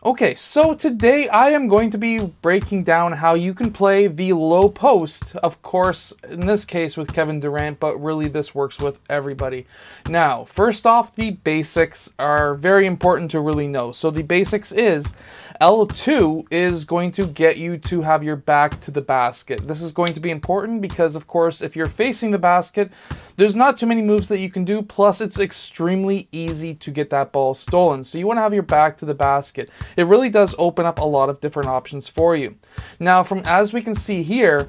Okay, so today I am going to be breaking down how you can play the low post, of course, in this case with Kevin Durant, but really this works with everybody. Now, first off, the basics are very important to really know. So the basics is L2 is going to get you to have your back to the basket. This is going to be important because, of course, if you're facing the basket, there's not too many moves that you can do, plus it's extremely easy to get that ball stolen. So you want to have your back to the basket. It really does open up a lot of different options for you. Now, as we can see here,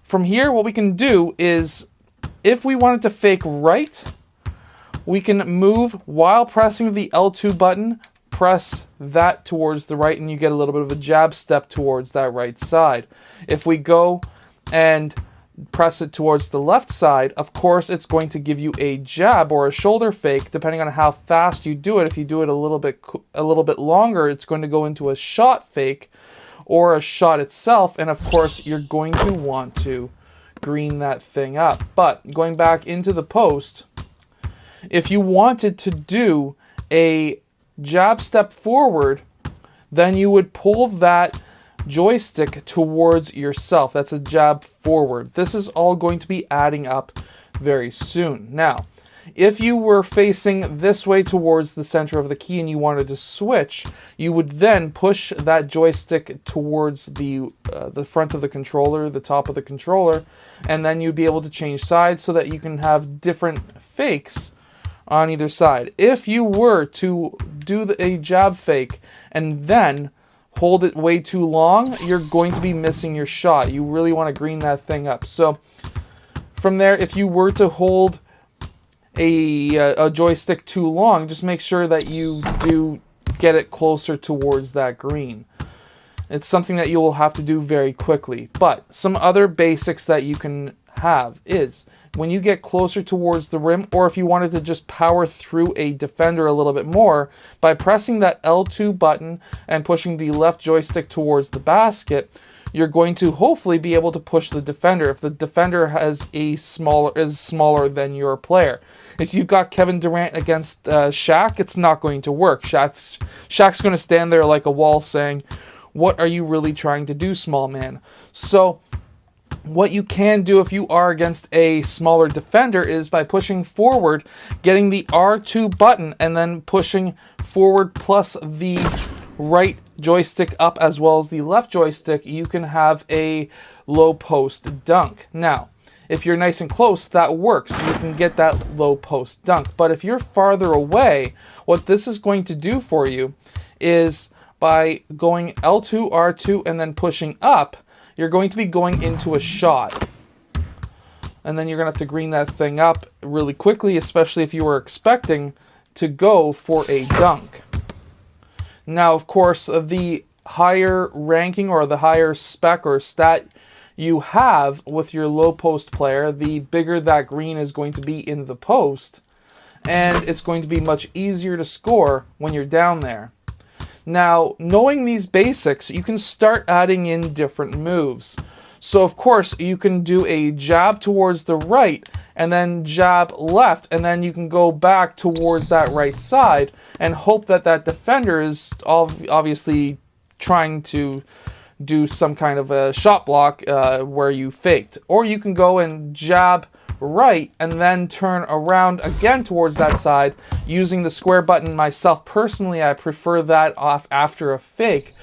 from here, what we can do is, if we wanted to fake right, we can move while pressing the L2 button, press that towards the right, and you get a little bit of a jab step towards that right side. If we go and press it towards the left side, of course it's going to give you a jab or a shoulder fake depending on how fast you do it. If you do it a little bit longer, it's going to go into a shot fake or a shot itself, and of course you're going to want to green that thing up. But going back into the post, if you wanted to do a jab step forward, then you would pull that joystick towards yourself. That's a jab forward. This is all going to be adding up very soon. Now, if you were facing this way towards the center of the key and you wanted to switch, you would then push that joystick towards the front of the controller, the top of the controller, and then you'd be able to change sides so that you can have different fakes on either side. If you were to do a jab fake and then hold it way too long, you're going to be missing your shot. You really want to green that thing up. So from there, if you were to hold a joystick too long, just make sure that you do get it closer towards that green. It's something that you will have to do very quickly. But some other basics that you can have is, when you get closer towards the rim, or if you wanted to just power through a defender a little bit more, by pressing that L2 button and pushing the left joystick towards the basket, you're going to hopefully be able to push the defender if the defender is smaller than your player. If you've got Kevin Durant against Shaq, it's not going to work. Shaq's going to stand there like a wall saying, "What are you really trying to do, small man?" So what you can do if you are against a smaller defender is by pushing forward, getting the R2 button, and then pushing forward plus the right joystick up as well as the left joystick, you can have a low post dunk. Now, if you're nice and close, that works. You can get that low post dunk. But if you're farther away, what this is going to do for you is, by going L2, R2, and then pushing up, you're going to be going into a shot. And then you're going to have to green that thing up really quickly, especially if you were expecting to go for a dunk. Now, of course, the higher ranking or the higher spec or stat you have with your low post player, the bigger that green is going to be in the post, and it's going to be much easier to score when you're down there. Now, knowing these basics, you can start adding in different moves. So, of course, you can do a jab towards the right and then jab left, and then you can go back towards that right side and hope that that defender is obviously trying to do some kind of a shot block where you faked. Or you can go and jab right and then turn around again towards that side using the square button. Myself personally, I prefer that off after a fake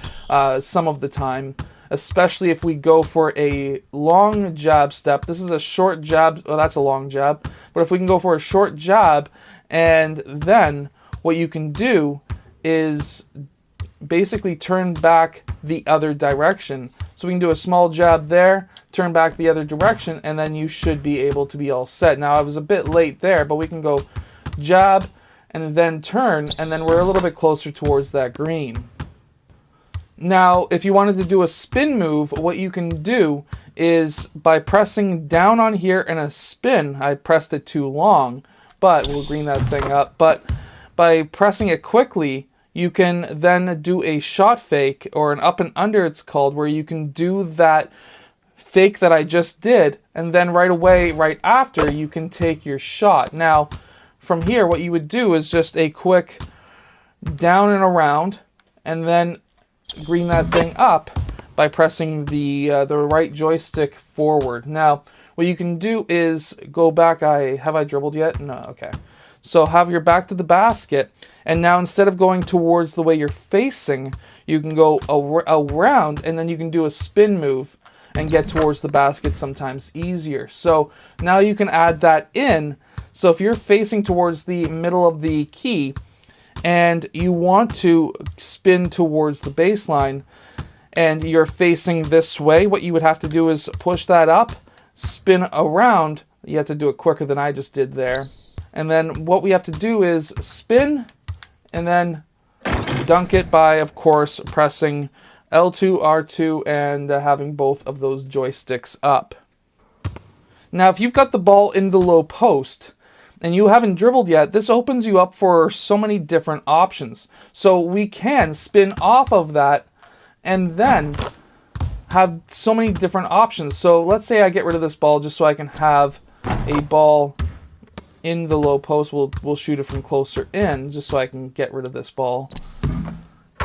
some of the time, especially if we go for a long jab step. This is a short jab. Oh, that's a long jab. But if we can go for a short jab, and then what you can do is basically turn back the other direction. So we can do a small jab there, turn back the other direction, and then you should be able to be all set. Now, I was a bit late there, but we can go jab and then turn, and then we're a little bit closer towards that green. Now, if you wanted to do a spin move, what you can do is by pressing down on here and a spin. I pressed it too long, but we'll green that thing up. But by pressing it quickly, you can then do a shot fake, or an up and under it's called, where you can do that fake that I just did, and then right away, right after, you can take your shot. Now, from here, what you would do is just a quick down and around, and then green that thing up by pressing the right joystick forward. Now, what you can do is go back. Have I dribbled yet? No, okay. So have your back to the basket, and now instead of going towards the way you're facing, you can go around, and then you can do a spin move and get towards the basket sometimes easier. So now you can add that in. So if you're facing towards the middle of the key and you want to spin towards the baseline and you're facing this way, what you would have to do is push that up, spin around. You have to do it quicker than I just did there. And then what we have to do is spin and then dunk it by, of course, pressing L2, R2, and having both of those joysticks up. Now, if you've got the ball in the low post and you haven't dribbled yet, this opens you up for so many different options. So we can spin off of that and then have so many different options. So let's say I get rid of this ball just so I can have a ball in the low post. We'll shoot it from closer in just so I can get rid of this ball.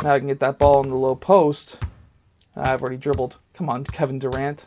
Now I can get that ball in the low post. I've already dribbled. Come on, Kevin Durant.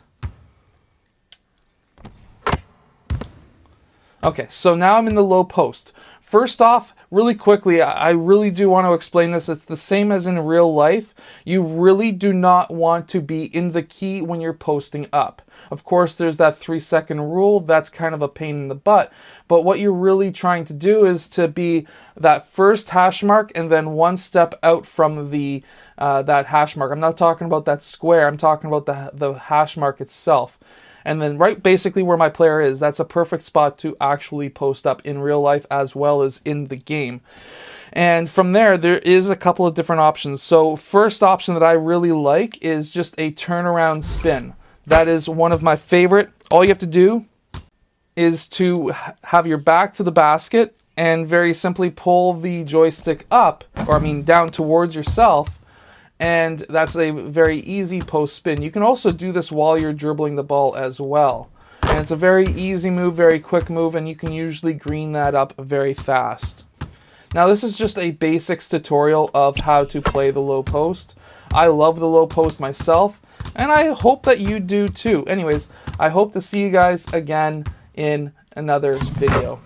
Okay, so now I'm in the low post. First off, really quickly, I really do want to explain this. It's the same as in real life. You really do not want to be in the key when you're posting up. Of course, there's that 3-second rule. That's kind of a pain in the butt. But what you're really trying to do is to be that first hash mark and then one step out from the that hash mark. I'm not talking about that square. I'm talking about the hash mark itself. And then right basically where my player is, that's a perfect spot to actually post up in real life as well as in the game. And from there is a couple of different options. So first option that I really like is just a turnaround spin. That is one of my favorite. All you have to do is to have your back to the basket and very simply pull the joystick up, or I mean down towards yourself. And that's a very easy post spin. You can also do this while you're dribbling the ball as well. And it's a very easy move, very quick move, and you can usually green that up very fast. Now this is just a basics tutorial of how to play the low post. I love the low post myself, and I hope that you do too. Anyways, I hope to see you guys again in another video.